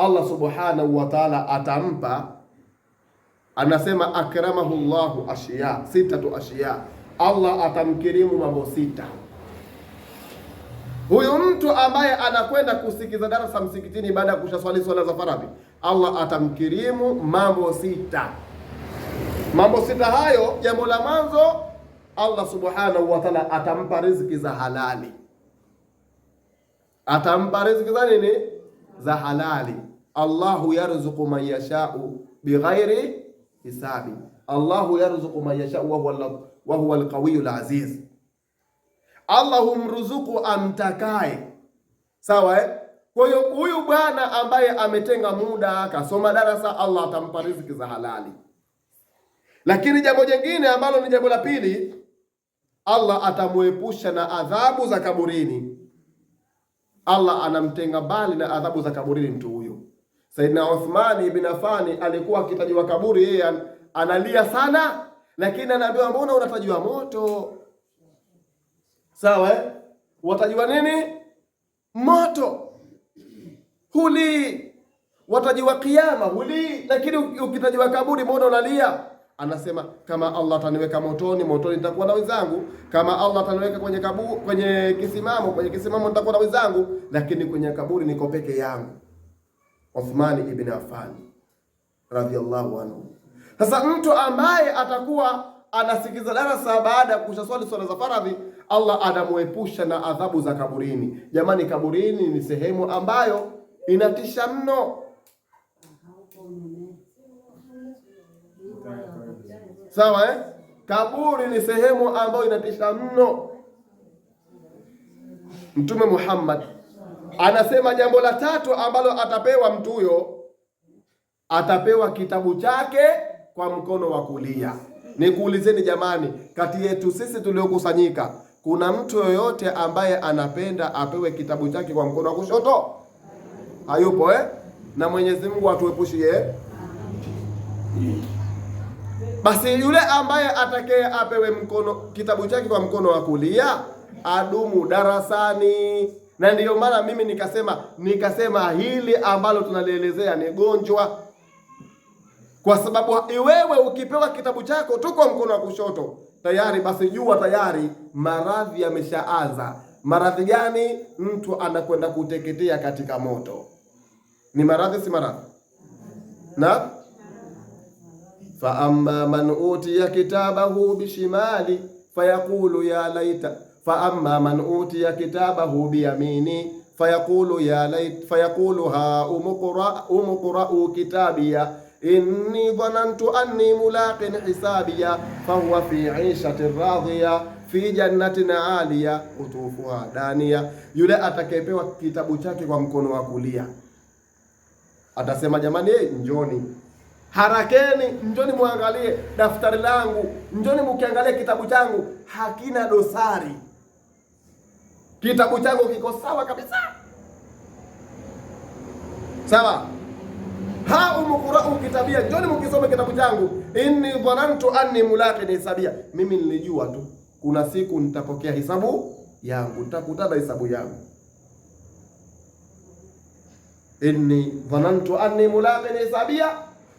Allah subhanahu wa ta'ala atampa, anasema akramahu Allahu ashiya, sitatu ashiya, Allah atamkirimu mambo sita. Huyu mtu ambaye anakwenda kusikiza darasa msikitini baada ya kushaswali swala za faradhi, Allah atamkirimu mambo sita. Mambo sita hayo, jambo la mwanzo, Allah subhanahu wa ta'ala atampa riziki za halali. Atampa riziki za nini? Za halali. Allahu yarzuqu man yasha'u bighairi hisabi. Allahu yarzuqu man yasha'u wa huwa al-qawiyyul aziz. Allah humruzuku amtakaye. Sawa eh? Kwa hiyo huyu bwana ambaye ametenga muda akasoma darasa, Allah atampa riziki za halali. Lakini jambo jingine ambalo ni jambo la pili, Allah atamuepusha na adhabu za kaburini. Allah anamtenga mbali na adhabu za kaburini mtu huyo. Saidina Uthman ibn Affan alikuwa akitajiwa kaburi, yeye analia sana, lakini anaambiwa mbona unatajiwa moto? Sawa eh? Watajiwa nini? Moto. Huli. Watajiwa kiyama, huli. Lakini ukitajiwa kaburi, mbona unalia? Anasema kama Allah ataniweka motoni, motoni nitakuwa na wenzangu. Kama Allah ataniweka kwenye kisimamo nitakuwa na wenzangu, lakini kwenye kaburi niko peke yangu. Uthman ibn Affan radhiyallahu anhu. Sasa mtu ambaye atakuwa anasikiza darasa baada ya kushaswali swala za faradhi, Allah anamuepusha na adhabu za kaburini. Jamani, kaburini ni sehemu ambayo inatisha mno. Sawa eh? Kaburi ni sehemu ambayo inatisha mno. Mtume Muhammad anasema jambo la tatu ambalo atapewa mtu huyo, atapewa kitabu chake kwa mkono wa kulia. Nikuulizeni jamani, kati yetu sisi tuliokusanyika, kuna mtu yoyote ambaye anapenda apewe kitabu chake kwa mkono wa kushoto? Hayupo eh? Na Mwenyezi Mungu atuepushie. Basi yule ambaye atakaye apewe kitabu chake kwa mkono wa kulia, adumu darasani. Na ndiyo maana mimi nikasema hili ambalo tunalielezea ni gonjwa. Kwa sababu wewe ukipewa kitabu chako tu kwa mkono wa kushoto, tayari basi jua tayari maradhi yameshaanza. Maradhi gani? Mtu anakwenda kuteketea katika moto. Ni maradhi, si maradhi? Na fa amma man utiya kitabahu bishimali fayaqulu ya laita, fa amma man utiya kitabahu biyamini fayaqulu ya laita, fayaqulu ha umqra'u kitabiya inni dhanantu anni mulaqin hisabiya fahuwa fi 'ishatin radhiya fi jannatin 'aliya qutufuha daniya. Yule atakayepewa kitabu chake kwa mkono wa kulia atasema jamani, njoni, harakeni, njoni muangalie daftari langu, njoni mukiangalie kitabu changu, hakina dosari. Kitabu changu kiko sawa kabisa. Sawa? Ha umqra'u kitabia, njoni mukisome kitabu changu. Inni dhanantu anni mulaqin hisabia, mimi nilijua tu kuna siku nitapokea hisabu yangu, nitakutana hisabu yangu. Inni dhanantu anni mulaqin hisabia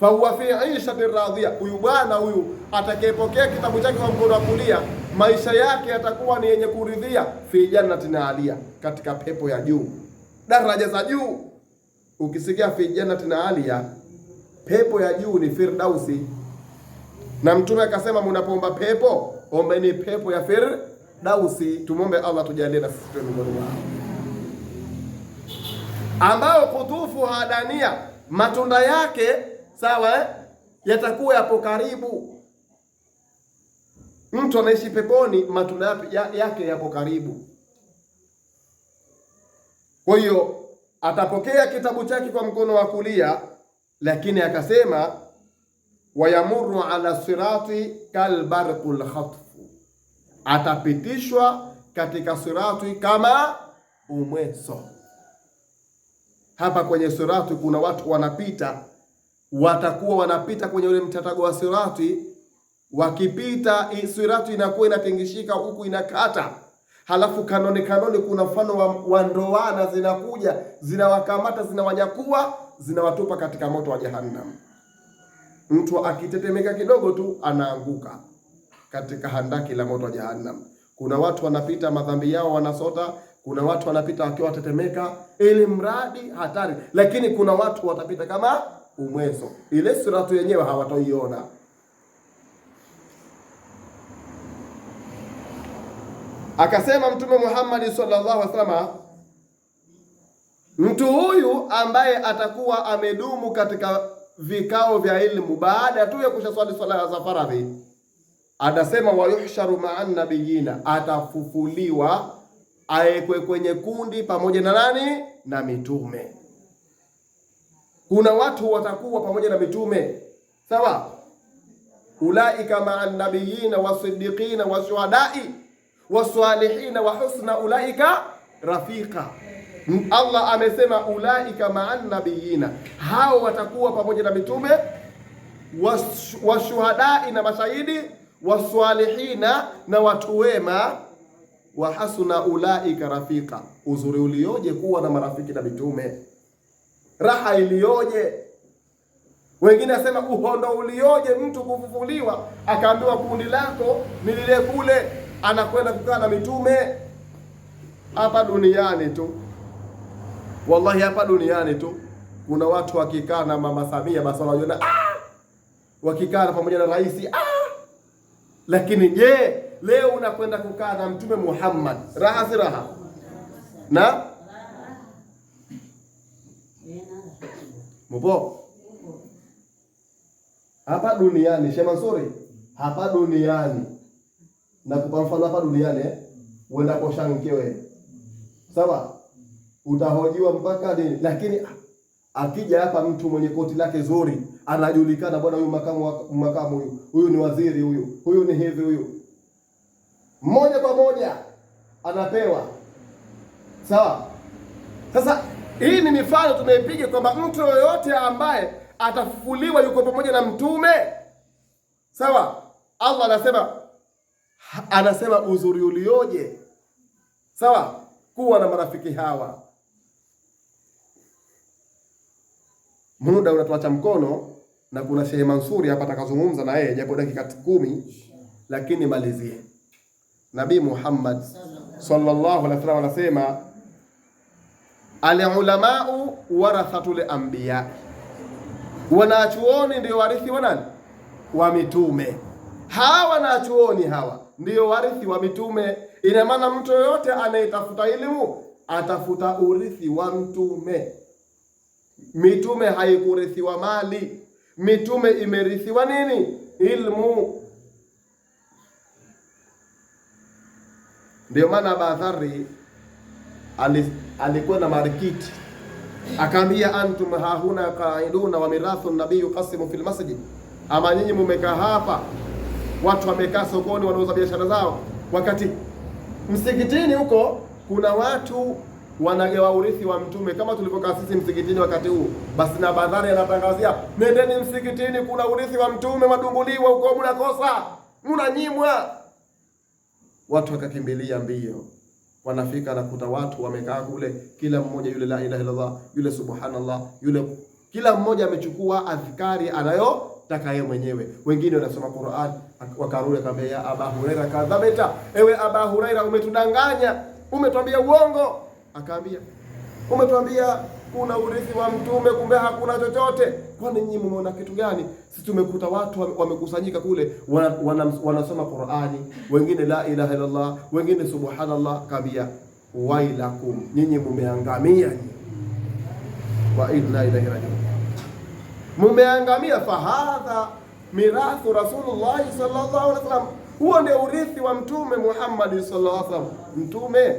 fa huwa fi 'ishatin radhiya. Huyu bwana huyu atakayepokea kitabu chake kwa mkono wa kulia, maisha yake yatakuwa ni yenye kuridhia, fi jannatin 'aliya, katika pepo ya juu, daraja za juu. Ukisikia fi jannatin 'aliya, pepo ya juu ni Firdausi. Na Mtume akasema mnapoomba pepo, ombeni pepo ya Firdausi. Tumombe Allah tujalie na sisi miongoni mwao ambao kutufu hadania, matunda yake sawa yatakuwa yapo karibu. Mtu anaishi peponi, matunda yake yapo karibu. Kwa hiyo atapokea kitabu chake kwa mkono wa kulia, lakini akasema wayamurru ala sirati kalbarqul khatfu, atapitishwa katika sirati kama umweso. Hapa kwenye sirati kuna watu wanapita, watakuwa wanapita kwenye ule mtatago wa sirati. Wakipita sirati inakuwa inatingishika huku inakata, halafu kanoni kuna mfano wa ndoana zinakuja, zinawakamata, zinawanyakua, zinawatupa katika moto wa Jahannam. Mtu akitetemeka kidogo tu anaanguka katika handaki la moto wa Jahannam. Kuna watu wanapita madhambi yao wanasota, kuna watu wanapita wakiwa watetemeka, ili mradi hatari. Lakini kuna watu watapita kama umweso, ile siratu yenyewe hawatoiona. Akasema Mtume Muhammad sallallahu alaihi wasallam, mtu huyu ambaye atakuwa amedumu katika vikao vya ilmu baada tu ya kushaswali swala za faradhi, anasema wayuhsharu ma'an nabiyina, atafufuliwa aekwe kwenye kundi pamoja na nani? Na mitume. Kuna watu watakuwa pamoja na mitume, sawa? Ulaika ma'an nabiyina wasiddiqina washuhadai wasalihina wa husna ulaika rafiqa. Allah amesema ulaika ma'an nabiyina, hao watakuwa pamoja na mitume, washuhadai na mashahidi, wasalihina na watu wema, wa hasuna ulaika rafiqa. Uzuri ulioje kuwa na marafiki na mitume, raha ilioje. Wengine asema uhondo ulioje mtu kufufuliwa akaambiwa kundi lako ni lile kule, anakwenda kukaa na mitume. Hapa duniani tu, wallahi hapa duniani tu kuna watu wakikaa na Mama Samia basi wanajiona wakikaa pamoja na rais lakini je, leo unakwenda kukaa na Mtume Muhammad, raha si raha? Na mpo hapa duniani, Sheikh Mansuri, hapa duniani na kupa mfano hapa duniani uenda kosha mkewe, sawa, utahojiwa mpaka nini, lakini akija hapa mtu mwenye koti lake zuri, anajulikana, bwana huyu makamu huyu ni waziri, huyu ni hivi, huyu moja kwa moja anapewa, sawa. Sasa hii ni mifano tumeipiga kwamba mtu yoyote ambaye atafufuliwa yuko pamoja na mtume, sawa. Allah anasema uzuri ulioje, sawa, kuwa na marafiki hawa. Muda unatuacha mkono, na kuna Sheikh Mansuri hapa atakazungumza na yeye japo dakika 10, lakini malizie. Nabii Muhammad sallallahu alaihi wasallam anasema al-ulamau warathatul anbiya, wanachuoni ndio warithi wa nani? Wa mitume. Hawa wanachuoni hawa ndio warithi wa mitume. Ina maana mtu yoyote anayetafuta elimu atafuta urithi wa mtume. Mitume haikurithiwa mali, mitume imerithiwa nini? Ilmu. Ndio maana Badhari alikuwa na marikiti, akaambia antum hahuna qaiduna wa mirathu nabii yuqasimu fil masjid, ama nyinyi mmekaa hapa, watu wamekaa sokoni wanauza biashara zao, wakati msikitini huko kuna watu wanagawa urithi wa mtume kama tulivyokaa sisi msikitini wakati huu. Basi na Badhari anatangazia, nendeni msikitini, kuna urithi wa mtume madumbuliwa huko, mnakosa, mnanyimwa. Watu wakakimbilia mbio, wanafika na kuta watu wamekaa kule, kila mmoja yule la ilaha illallah, yule subhanallah, yule kila mmoja amechukua adhkari anayotaka yeye mwenyewe. Wengine wanasoma Qur'an, wakarudi akamwambia ya Aba Huraira kadhabeta, ewe Aba Huraira umetudanganya, umetuambia uongo. Akaambia umetuambia kuna urithi wa mtume, kumbe hakuna chochote. Kwani nyinyi mmeona kitu gani? Sisi tumekuta watu wamekusanyika kule wanasoma Qur'ani, wengine la ilaha illallah, wengine subhanallah. Kaambia wailakum, nyinyi mmeangamia, wa inna ilaihi rajiun, mmeangamia. Fahadha mirathu Rasulullah sallallahu alaihi wasallam, huo ndio urithi wa mtume Muhammad sallallahu alaihi wasallam. Mtume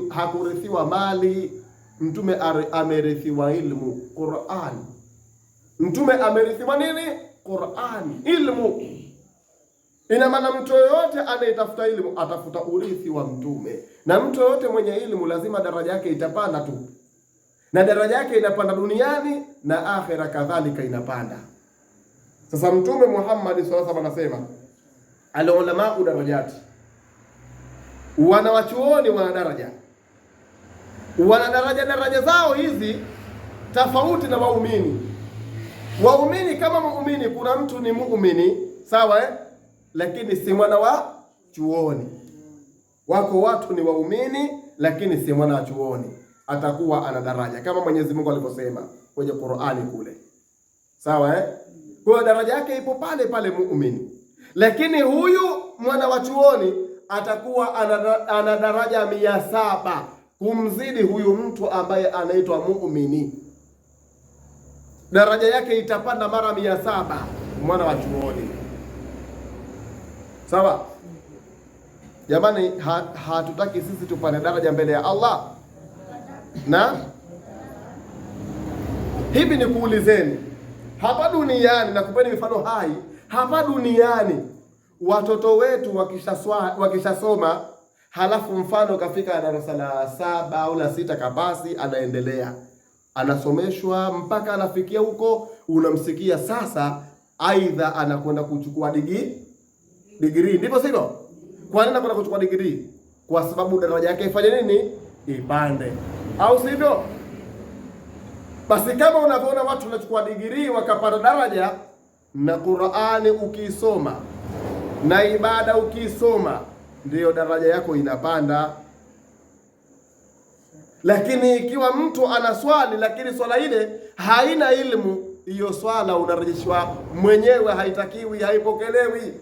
hakurithiwa mali, mtume amerithiwa ilmu, Qur'an. Mtume amerithiwa nini? Qur'an, ilmu. Ina maana mtu yoyote anayetafuta ilmu atafuta urithi wa mtume, na mtu yoyote mwenye ilmu lazima daraja yake itapanda tu, na daraja yake inapanda duniani na akhera kadhalika inapanda. Sasa mtume Muhammad sallallahu alaihi wasallam anasema al-ulama darajati, wanawachuoni wana daraja, daraja zao hizi tofauti na waumini. Waumini kama muumini, kuna mtu ni muumini sawa, lakini si mwana wa chuoni. Wako watu ni waumini lakini si mwana wa chuoni, atakuwa ana daraja kama Mwenyezi Mungu alivyosema kwenye Qur'ani kule, sawa. Kwa daraja yake ipo pale pale muumini, lakini huyu mwana wa chuoni atakuwa ana daraja 700 kumzidi huyu mtu ambaye anaitwa muumini. Daraja yake itapanda mara 700 mwana wa chuoni, sawa. Jamani, hatutaki sisi tupande daraja mbele ya Allah. Na hivi ni kuulizeni, hapa duniani, na kupeni mifano hai, hapa duniani watoto wetu wakishasoma, halafu mfano kafika darasa la 7 au la 6 kabasi, anaendelea anasomeshwa mpaka anafikia huko, unamsikia sasa aidha anakwenda kuchukua degree, ndivyo sivyo? Kwa nini anakwenda kuchukua degree? Kwa sababu daraja yake ifanye nini? Ipande, au sivyo? Basi kama unavyoona watu wanachukua degree wakapanda daraja, na Qur'ani ukisoma na ibada ukisoma, ndiyo daraja yako inapanda. Lakini ikiwa mtu anaswali lakini swala ile haina ilmu, hiyo swala unarejeshwa mwenyewe, haitakiwi, haipokelewi.